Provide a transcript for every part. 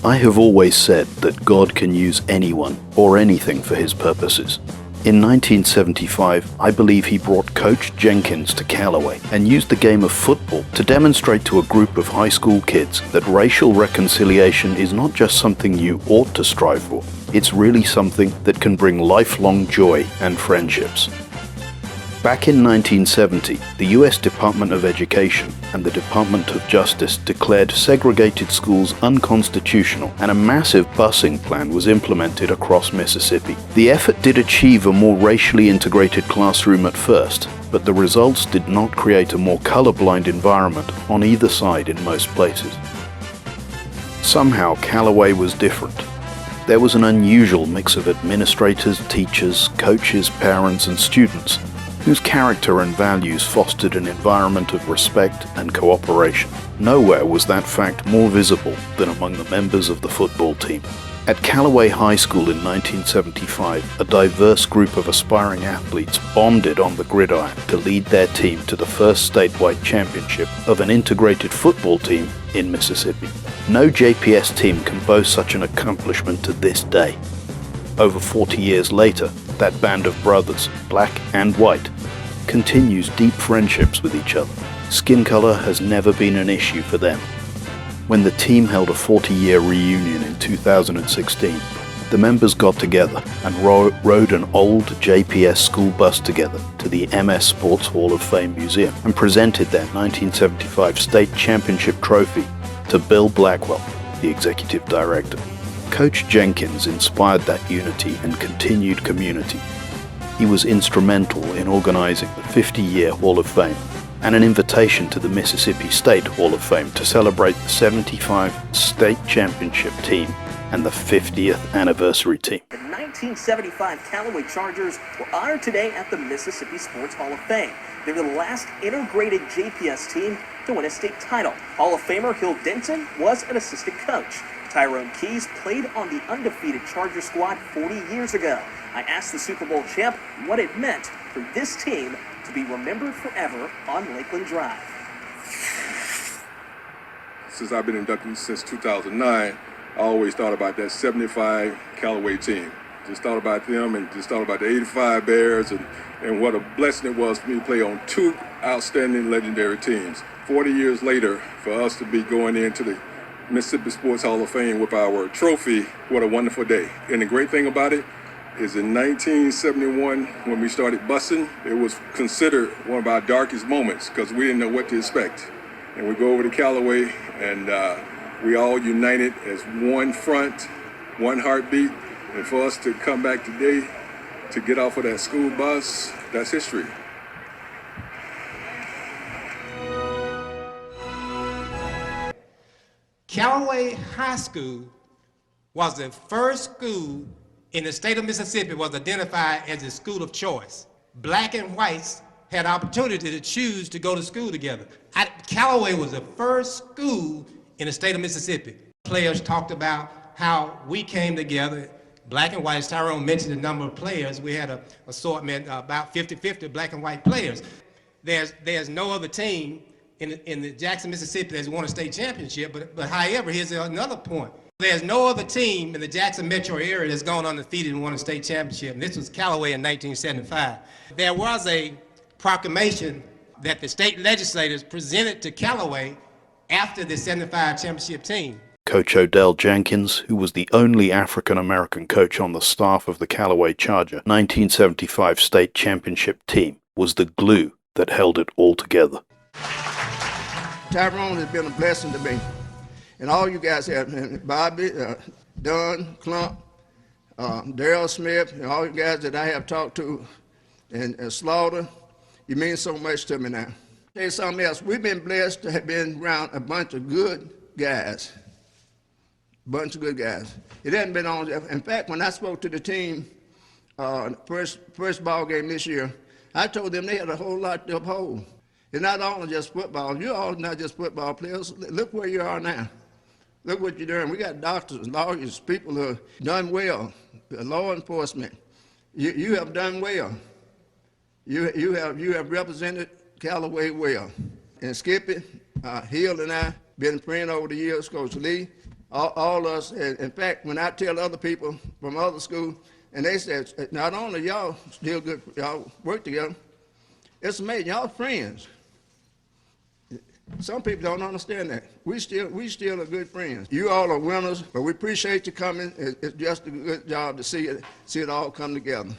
I have always said that God can use anyone or anything for his purposes. In 1975, I believe he brought Coach Jenkins to Callaway and used the game of football to demonstrate to a group of high school kids that racial reconciliation is not just something you ought to strive for, it's really something that can bring lifelong joy and friendships. Back in 1970, the US Department of Education and the Department of Justice declared segregated schools unconstitutional, and a massive busing plan was implemented across Mississippi. The effort did achieve a more racially integrated classroom at first, but the results did not create a more colorblind environment on either side in most places. Somehow, Callaway was different. There was an unusual mix of administrators, teachers, coaches, parents, and students, whose character and values fostered an environment of respect and cooperation. Nowhere was that fact more visible than among the members of the football team. At Callaway High School in 1975, a diverse group of aspiring athletes bonded on the gridiron to lead their team to the first statewide championship of an integrated football team in Mississippi. No JPS team can boast such an accomplishment to this day. Over 40 years later, that band of brothers, black and white, continues deep friendships with each other. Skin color has never been an issue for them. When the team held a 40-year reunion in 2016, the members got together and rode an old JPS school bus together to the MS Sports Hall of Fame Museum and presented their 1975 state championship trophy to Bill Blackwell, the executive director. Coach Jenkins inspired that unity and continued community. He was instrumental in organizing the 50-year Hall of Fame and an invitation to the Mississippi State Hall of Fame to celebrate the 75 state championship team and the 50th anniversary team. The 1975 Callaway Chargers were honored today at the Mississippi Sports Hall of Fame. They were the last integrated JPS team to win a state title. Hall of Famer Hill Denton was an assistant coach. Tyrone played on the undefeated Charger squad 40 years ago. I asked the Super Bowl champ what it meant for this team to be remembered forever on Lakeland Drive. Since I've been inducted since 2009, I always thought about that 75 Callaway team. Just thought about them and just thought about the 85 Bears and what a blessing it was for me to play on two outstanding legendary teams. 40 years later, for us to be going into the Mississippi Sports Hall of Fame with our trophy, what a wonderful day. And the great thing about it is in 1971, when we started busing, it was considered one of our darkest moments because we didn't know what to expect. And we go over to Callaway and we all united as one front, one heartbeat. And for us to come back today to get off of that school bus, that's history. Callaway High School was the first school in the state of Mississippi was identified as a school of choice. Black and whites had opportunity to choose to go to school together. Callaway was the first school in the state of Mississippi. Players talked about how we came together, black and whites. Tyrone mentioned the number of players. We had an assortment about 50-50 black and white players. There's no other team in the Jackson, Mississippi that's won a state championship, but however, here's another point. There's no other team in the Jackson metro area that's gone undefeated and won a state championship, and this was Callaway in 1975. There was a proclamation that the state legislators presented to Callaway after the 75 championship team. Coach Odell Jenkins, who was the only African-American coach on the staff of the Callaway Charger 1975 state championship team, was the glue that held it all together. Tyrone has been a blessing to me. And all you guys have, Bobby, Dunn, Clump, Darrell Smith, and all you guys that I have talked to, and Slaughter, you mean so much to me now. Tell you something else, we've been blessed to have been around a bunch of good guys. It hasn't been on, in fact, when I spoke to the team, first ball game this year, I told them they had a whole lot to uphold. It's not only just football. You're all not just football players. Look where you are now. Look what you're doing. We got doctors, lawyers, people who have done well, law enforcement. You have done well. You have represented Callaway well. And Skippy, Hill and I been friends over the years, Coach Lee, All us, in fact, when I tell other people from other schools, and they said, not only y'all still good, y'all work together, it's amazing, y'all friends. Some people don't understand that. We still are good friends. You all are winners, but we appreciate you coming. It's just a good job to see it all come together.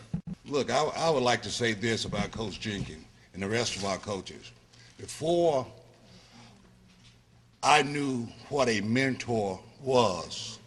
Look, I would like to say this about Coach Jenkins and the rest of our coaches. Before I knew what a mentor was,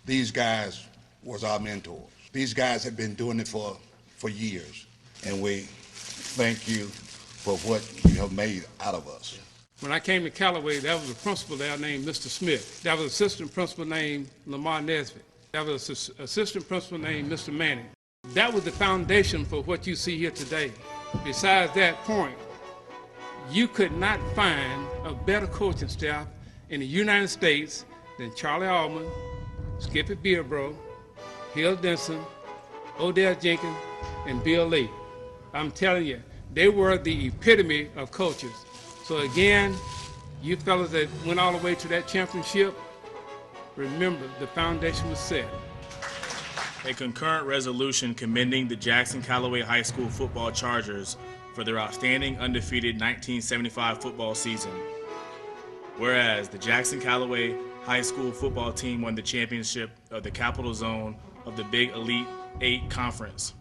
these guys was our mentors. These guys have been doing it for years, and we thank you for what you have made out of us. When I came to Callaway, there was a principal there named Mr. Smith. There was an assistant principal named Lamar Nesbitt. There was an assistant principal named Mr. Manning. That was the foundation for what you see here today. Besides that point, you could not find a better coaching staff in the United States than Charlie Allman, Skippy Beerbro, Hill Denson, Odell Jenkins, and Bill Lee. I'm telling you, they were the epitome of coaches. So again, you fellas that went all the way to that championship, remember the foundation was set. A concurrent resolution commending the Jackson Callaway High School football Chargers for their outstanding undefeated 1975 football season. Whereas the Jackson Callaway High School football team won the championship of the Capital Zone of the Big Elite 8 Conference.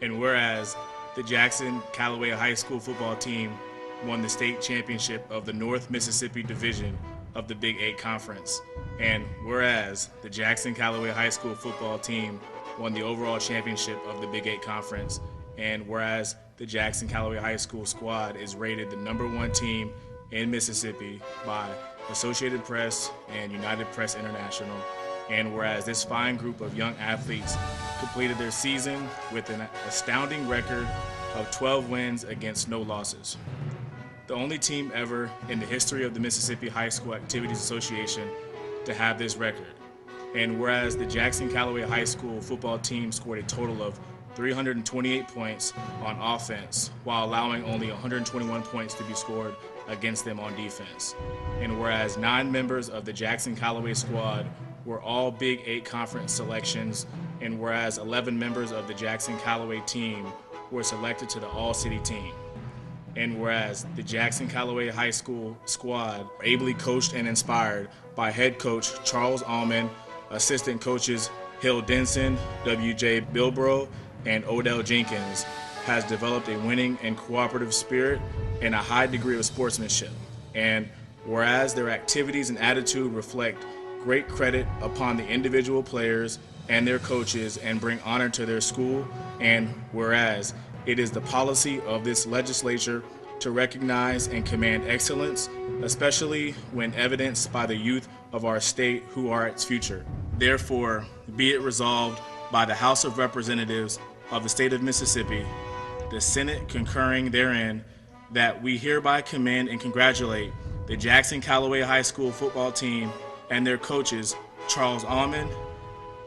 And whereas the Jackson Callaway High School football team won the state championship of the North Mississippi Division of the Big 8 Conference. And whereas the Jackson Callaway High School football team won the overall championship of the Big 8 Conference. And whereas the Jackson Callaway High School squad is rated the #1 team in Mississippi by Associated Press and United Press International. And whereas this fine group of young athletes completed their season with an astounding record of 12 wins against no losses. The only team ever in the history of the Mississippi High School Activities Association to have this record. And whereas the Jackson Callaway High School football team scored a total of 328 points on offense, while allowing only 121 points to be scored against them on defense. And whereas 9 members of the Jackson Callaway squad were all Big 8 conference selections, and whereas 11 members of the Jackson Callaway team were selected to the All-City team. And whereas the Jackson Callaway High School squad were ably coached and inspired by head coach Charles Allman, assistant coaches Hill Denson, W.J. Bilbro, and Odell Jenkins, has developed a winning and cooperative spirit and a high degree of sportsmanship. And whereas their activities and attitude reflect great credit upon the individual players and their coaches and bring honor to their school, and whereas it is the policy of this legislature to recognize and command excellence, especially when evidenced by the youth of our state who are its future. Therefore, be it resolved by the House of Representatives of the state of Mississippi, the Senate concurring therein, that we hereby commend and congratulate the Jackson Callaway High School football team and their coaches, Charles Allman,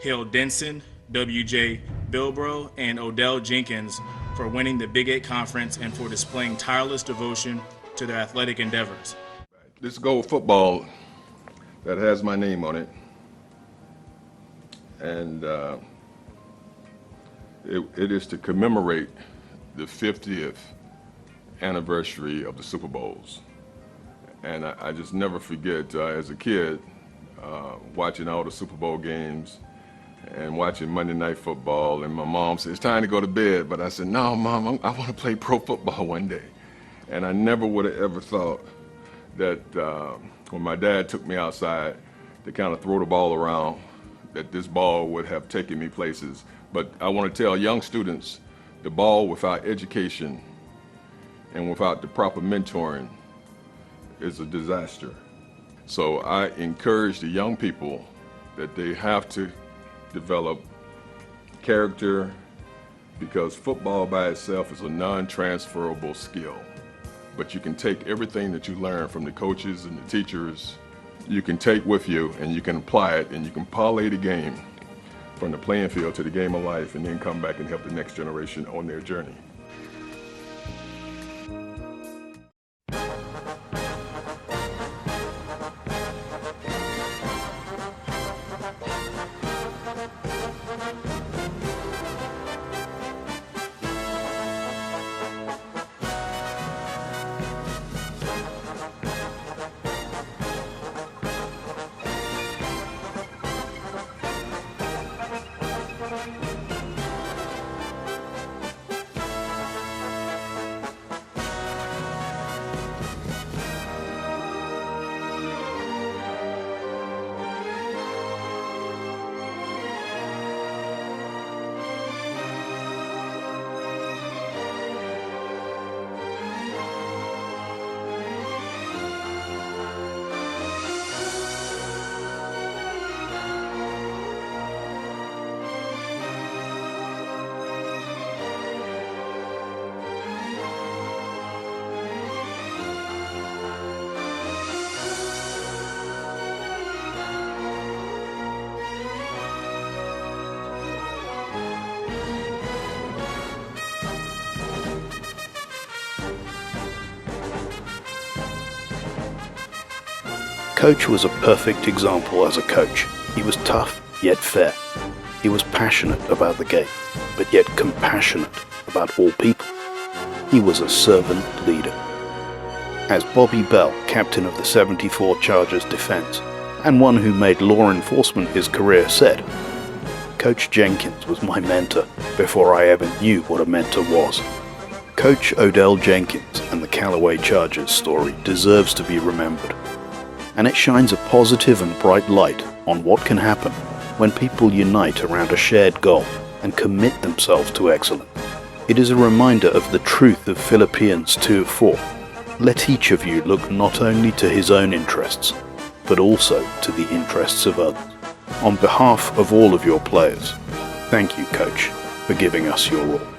Hill Denson, W.J. Bilbro, and Odell Jenkins, for winning the Big 8 Conference and for displaying tireless devotion to their athletic endeavors. This gold football that has my name on it, and it is to commemorate the 50th anniversary of the Super Bowls. And I just never forget, as a kid, watching all the Super Bowl games and watching Monday Night Football, and my mom said, "It's time to go to bed," but I said, "No, Mom, I want to play pro football one day." And I never would have ever thought that when my dad took me outside to kind of throw the ball around, that this ball would have taken me places. But I want to tell young students, the ball without education and without the proper mentoring is a disaster. So I encourage the young people that they have to develop character, because football by itself is a non-transferable skill. But you can take everything that you learn from the coaches and the teachers, you can take with you and you can apply it, and you can parlay the game from the playing field to the game of life, and then come back and help the next generation on their journey. Coach was a perfect example as a coach. He was tough, yet fair. He was passionate about the game, but yet compassionate about all people. He was a servant leader. As Bobby Bell, captain of the '74 Chargers defense, and one who made law enforcement his career, said, "Coach Jenkins was my mentor before I ever knew what a mentor was." Coach Odell Jenkins and the Callaway Chargers story deserves to be remembered, and it shines a positive and bright light on what can happen when people unite around a shared goal and commit themselves to excellence. It is a reminder of the truth of Philippians 2:4. Let each of you look not only to his own interests, but also to the interests of others. On behalf of all of your players, thank you, Coach, for giving us your all.